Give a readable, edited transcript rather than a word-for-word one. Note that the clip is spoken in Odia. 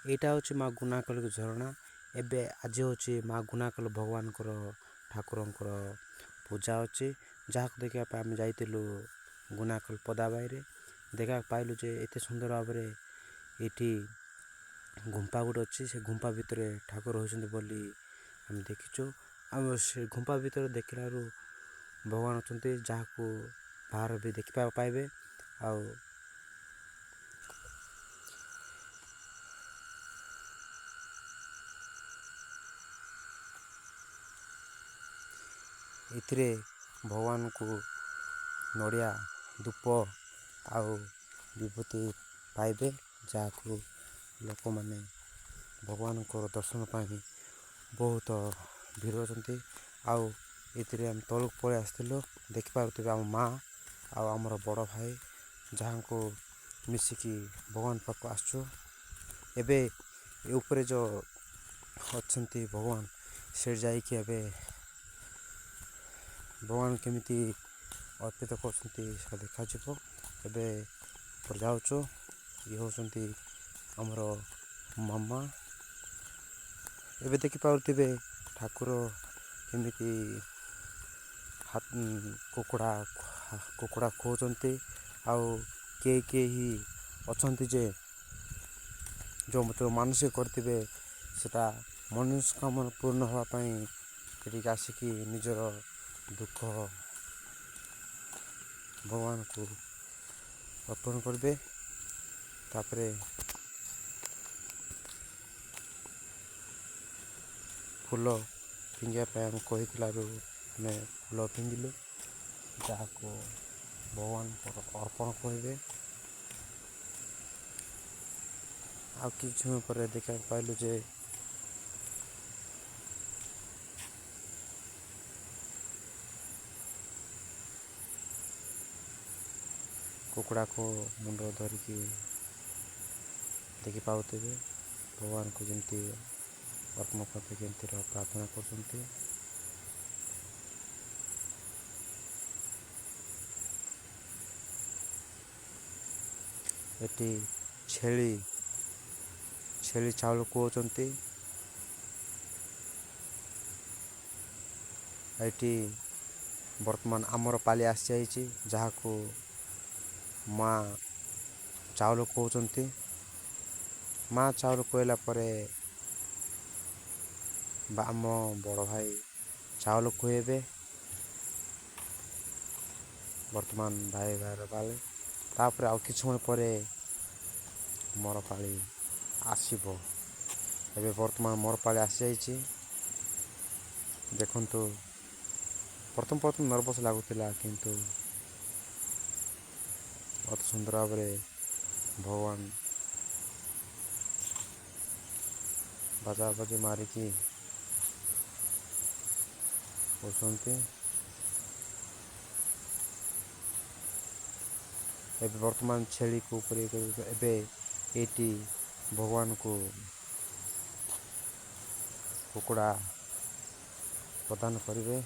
ଏଇଟା ହେଉଛି ମା' ଗୁନାକଲ ଝରଣା। ଏବେ ଆଜି ହେଉଛି ମା' ଗୁନାକଲ ଭଗବାନଙ୍କର ଠାକୁରଙ୍କର ପୂଜା ଅଛି, ଯାହାକୁ ଦେଖିବା ପାଇଁ ଆମେ ଯାଇଥିଲୁ ଗୁନାକଲ ପଦାବାଇରେ। ଦେଖିବାକୁ ପାଇଲୁ ଯେ ଏତେ ସୁନ୍ଦର ଭାବରେ ଏଇଠି ଗୁମ୍ଫା ଗୋଟେ ଅଛି, ସେ ଗୁମ୍ଫା ଭିତରେ ଠାକୁର ରହିଛନ୍ତି ବୋଲି ଆମେ ଦେଖିଛୁ। ଆଉ ସେ ଗୁମ୍ଫା ଭିତରେ ଦେଖିଲାରୁ ଭଗବାନ ଅଛନ୍ତି, ଯାହାକୁ ବାହାର ବି ଦେଖିବାକୁ ପାଇବେ। ଆଉ ଏଥିରେ ଭଗବାନଙ୍କୁ ନଡ଼ିଆ ଧୂପ ଆଉ ବିଭୂତି ପାଇବେ, ଯାହାକୁ ଲୋକମାନେ ଭଗବାନଙ୍କର ଦର୍ଶନ ପାଇଁ ବହୁତ ଭିଡ଼ ଅଛନ୍ତି। ଆଉ ଏଥିରେ ଆମେ ତଳକୁ ପଳେଇ ଆସିଥିଲୁ। ଦେଖିପାରୁଥିବେ ଆମ ମା' ଆଉ ଆମର ବଡ଼ ଭାଇ, ଯାହାଙ୍କୁ ମିଶିକି ଭଗବାନ ପାଖକୁ ଆସୁଛୁ। ଏବେ ଏ ଉପରେ ଯେଉଁ ଅଛନ୍ତି ଭଗବାନ, ସେଠି ଯାଇକି ଏବେ ଭଗବାନ କେମିତି ଅର୍ପିତ କରୁଛନ୍ତି ସେଟା ଦେଖାଯିବ। ଏବେ ଯାଉଛୁ। ଇଏ ହେଉଛନ୍ତି ଆମର ମାମା। ଏବେ ଦେଖିପାରୁଥିବେ ଠାକୁର କେମିତି କୁକୁଡ଼ା ଖୁଆଉଛନ୍ତି। ଆଉ କେହି ଅଛନ୍ତି ଯେ ଯେଉଁ ମାନସିକ କରିଥିବେ ସେଟା ମନସ୍କାମନା ପୂର୍ଣ୍ଣ ହେବା ପାଇଁ ଏଠିକି ଆସିକି ନିଜର ଦୁଃଖ ଭଗବାନଙ୍କୁ ଅର୍ପଣ କରିବେ। ତାପରେ ଫୁଲ ଫିଙ୍ଗିବା ପାଇଁ ଆମେ କହିଥିଲାରୁ ଆମେ ଫୁଲ ଫିଙ୍ଗିଲୁ, ଯାହାକୁ ଭଗବାନଙ୍କର ଅର୍ପଣ କରିବେ। ଆଉ କିଛି ସମୟ ପରେ ଦେଖିବାକୁ ପାଇଲୁ ଯେ କୁକୁଡ଼ାକୁ ମୁଣ୍ଡ ଧରିକି ଦେଖିପାରୁଥିବେ ଭଗବାନଙ୍କୁ ଯେମିତି ଅର୍ପଣ କରିବେ, କେମିତି ପ୍ରାର୍ଥନା କରୁଛନ୍ତି। ଏଠି ଛେଳି ଚାଉଳ ଖୁଆଉଛନ୍ତି। ଏଠି ବର୍ତ୍ତମାନ ଆମର ପାଳି ଆସିଯାଇଛି, ଯାହାକୁ ମା' ଚାଉଳ ଖୁଆଉଛନ୍ତି। ମା' ଚାଉଳ ଖୁଆଇଲା ପରେ ଆମ ବଡ଼ ଭାଇ ଚାଉଳ ଖୁଆଇବେ। ବର୍ତ୍ତମାନ ଭାଇର ପାଳି, ତାପରେ ଆଉ କିଛି ସମୟ ପରେ ମୋର ପାଳି ଆସିବ। ଏବେ ବର୍ତ୍ତମାନ ମୋର ପାଳି ଆସିଯାଇଛି। ଦେଖନ୍ତୁ, ପ୍ରଥମ ନର୍ଭସ୍ ଲାଗୁଥିଲା, କିନ୍ତୁ ଅତି ସୁନ୍ଦର ଭାବରେ ଭଗବାନ ବାଜାବାଜି ମାରିକି କହୁଛନ୍ତି। ଏବେ ବର୍ତ୍ତମାନ ଛେଳିକୁ ଉପରେ ଏବେ ଏଇଠି ଭଗବାନଙ୍କୁ କୁକୁଡ଼ା ପ୍ରଦାନ କରିବେ।